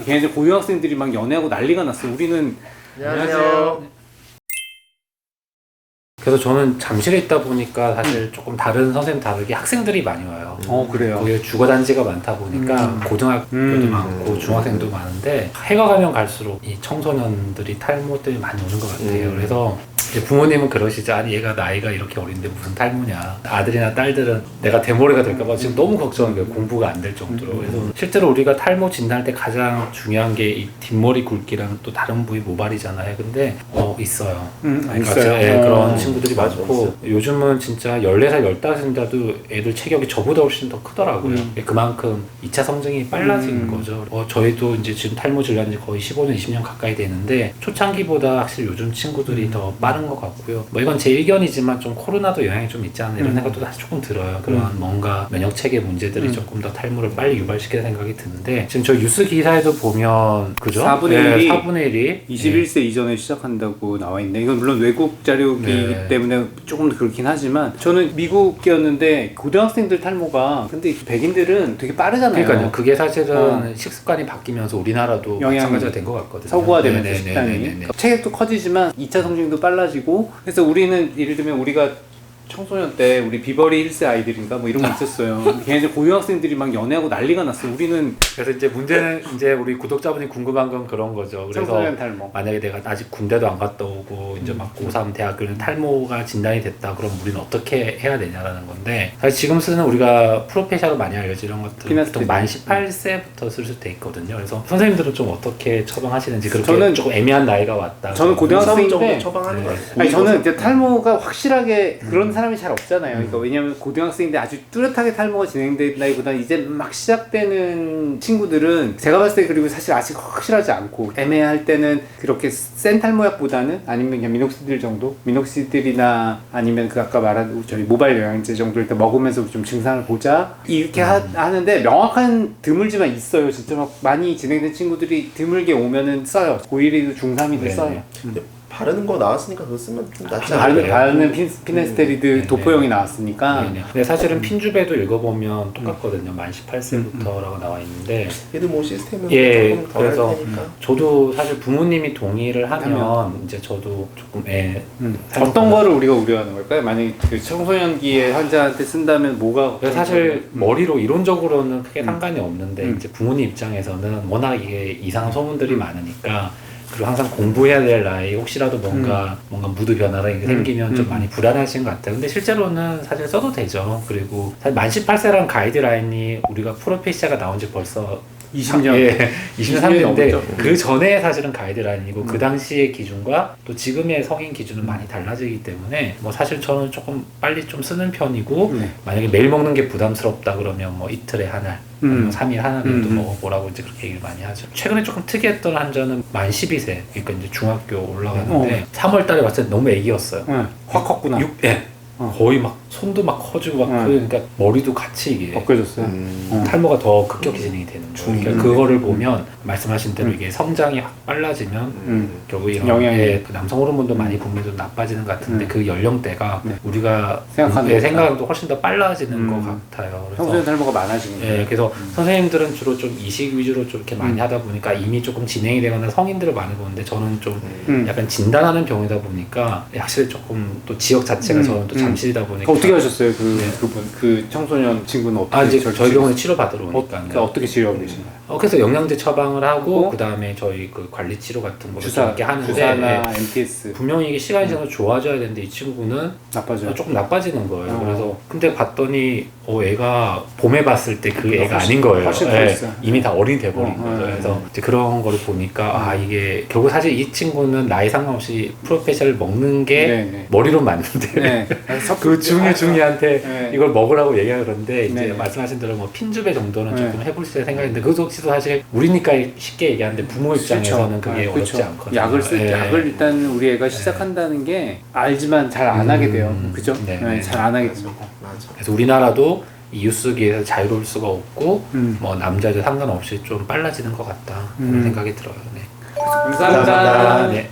걔네들 고등학생들이 막 연애하고 난리가 났어. 우리는 안녕하세요. 그래서 저는 잠실에 있다 보니까 사실 조금 다른 선생님 다르게 학생들이 많이 와요. 그래요. 거기에 주거단지가 많다 보니까 고등학교도 많고 중학생도 많은데 해가 가면 갈수록 이 청소년들이 탈모 때문에 많이 오는 것 같아요. 그래서 이제 부모님은 그러시죠. 아니 얘가 나이가 이렇게 어린데 무슨 탈모냐. 아들이나 딸들은 내가 대머리가 될까봐 지금 너무 걱정한 거예요. 공부가 안 될 정도로. 그래서 실제로 우리가 탈모 진단할 때 가장 중요한 게 이 뒷머리 굵기랑 또 다른 부위 모발이잖아요. 근데 있어요. 있어요. 예, 그런 친구들이 맞아, 많고 요즘은 진짜 14살, 15살인데도 애들 체격이 저보다 훨씬 더 크더라고요. 그만큼 2차 성장이 빨라진 거죠. 저희도 이제 지금 탈모 진단한 지 거의 15년, 20년 가까이 되는데 초창기보다 확실히 요즘 친구들이 더 빠른 것 같고요. 뭐 이건 제 의견이지만 좀 코로나도 영향이 좀 있지 않나 이런 생각도 사실 조금 들어요. 그런 뭔가 면역 체계 문제들이 조금 더 탈모를 빨리 유발시키는 생각이 드는데 지금 저 뉴스 기사에도 보면 그죠? 4분의 1이 4분의 1이 21세 이전에 시작한다고 나와 있네. 이건 물론 외국 자료이기 때문에 조금 그렇긴 하지만 저는 미국이었는데 고등학생들 탈모가 근데 백인들은 되게 빠르잖아요. 그러니까요. 그게 사실은 식습관이 바뀌면서 우리나라도 마찬가지가 된 것 같거든요. 서구화되면서 식단이 체격도 커지지만 2차 성징도 빨라지고 그래서 우리는 예를 들면 우리가 청소년 때 우리 비버리 힐스 아이들인가 뭐 이런 거 있었어요. 걔네들 고등학생들이 막 연애하고 난리가 났어. 우리는 그래서 이제 문제는 이제 우리 구독자분이 궁금한 건 그런 거죠. 그래서 청소년 탈모. 만약에 내가 아직 군대도 안 갔다 오고 이제 막 고3 대학교는 탈모가 진단이 됐다. 그럼 우리는 어떻게 해야 되냐라는 건데 사실 지금 쓰는 우리가 프로페셔로 많이 알려진 이런 것들 보통 만 18세부터 쓸 수 돼 있거든요. 그래서 선생님들은 좀 어떻게 처방하시는지 그렇게 저는 조금 애매한 나이가 왔다. 저는 고등학생 정도 때 처방하는 거 같아요. 아니 저는 이제 탈모가 확실하게 그런 사람이 잘 없잖아요. 그러니까 왜냐면 고등학생인데 아주 뚜렷하게 탈모가 진행된다기보다는 이제 막 시작되는 친구들은 제가 봤을 때 그리고 사실 아직 확실하지 않고 애매할 때는 그렇게 센 탈모약보다는 아니면 그냥 미녹시딜 정도? 미녹시딜이나 아니면 그 아까 말한 저희 모발 영양제 정도를 일단 먹으면서 좀 증상을 보자 이렇게 하는데 명확한 드물지만 있어요. 진짜 막 많이 진행된 친구들이 드물게 오면은 써요. 고1이도 중3이도 써요. 근데 바르는 거 나왔으니까 그거 쓰면 좀 낫지 않아요? 바르는 피네스테리드 도포형이 나왔으니까 네네. 근데 사실은 핀주베도 읽어보면 똑같거든요. 만 18세부터라고 나와 있는데 얘도 뭐 시스템은 예, 조금 덜 그래서 할 테니까. 저도 사실 부모님이 동의를 하면 이제 저도 조금 어떤 거를 우리가 우려하는 걸까요? 만약에 그 청소년기에 환자한테 쓴다면 뭐가 사실 머리로 이론적으로는 크게 상관이 없는데 이제 부모님 입장에서는 워낙 이게 이상한 소문들이 많으니까 그리고 항상 공부해야 될 나이 혹시라도 뭔가 무드 변화가 생기면 좀 많이 불안하신 것 같아요. 근데 실제로는 사실 써도 되죠. 그리고 사실 만 18세라는 가이드라인이 우리가 프로페시아가 나온 지 벌써 20년 20년 3년인데 그 전에 사실은 가이드라인이고 그 당시의 기준과 또 지금의 성인 기준은 많이 달라지기 때문에 뭐 사실 저는 조금 빨리 좀 쓰는 편이고 만약에 매일 먹는 게 부담스럽다 그러면 뭐 이틀에 하나 3일 하나 정도 먹어보라고 이제 그렇게 얘기를 많이 하죠. 최근에 조금 특이했던 환자는 만 12세 그러니까 이제 중학교 올라가는데 3월 달에 봤을 때 너무 애기였어요. 확 컸구나. 거의 막 손도 막 커지고 막 그러니까 머리도 같이 이게 벗겨졌어요. 탈모가 더 급격히 진행이 되는 거예요. 그러니까 그거를 보면 말씀하신 대로 이게 성장이 확 빨라지면 결국 이런 영향이 그 남성 호르몬도 많이 분비도 나빠지는 것 같은데 그 연령대가 우리가 생각하는 생각도 훨씬 더 빨라지는 것 같아요. 그래서 청소년 탈모가 많아지는 거예요. 그래서 선생님들은 주로 좀 이식 위주로 좀 이렇게 많이 하다 보니까 이미 조금 진행이 되거나 성인들을 많이 보는데 저는 좀 약간 진단하는 병이다 보니까 확실히 조금 또 지역 자체가 저는 또 잠실이다 보니까 어떻게 하셨어요? 그분 그 청소년 친구는 어떻게 이제 저희 병원에 치료 받으러 오니까 어떻게 치료하고 계신가요? 그래서 영양제 처방을 하고 그 다음에 저희 그 관리 치료 같은 거를 좀 이렇게 하는데 주사나 MTS 분명히 이게 시간이 지나서 좋아져야 되는데 이 친구는 나빠져요. 조금 나빠지는 거예요. 그래서 근데 봤더니 애가 봄에 봤을 때 그 애가 아닌 거예요. 훨씬 커졌어요. 이미 다 어른이 돼버린 거죠. 그래서 이제 그런 거를 보니까 이게 결국 사실 이 친구는 나이 상관없이 프로페셔널 먹는 게 머리로 맞는데 그 중이한테 이걸 먹으라고 얘기하는데 이제 말씀하신 대로 뭐 핀주베 정도는 조금 해볼 수 있을 생각인데 그 역시도 사실 우리니까 쉽게 얘기하는데 부모 입장에서는 그게 어렵지 않거든요. 약을 약을 일단 우리 애가 시작한다는 게 알지만 잘 안 하게 돼요. 그죠? 잘 안 하게 됩니다. 그래서 우리나라도 이 유스기에서 자유로울 수가 없고 뭐 남자 여자 상관없이 좀 빨라지는 것 같다 그런 생각이 들어요. 감사합니다. 네.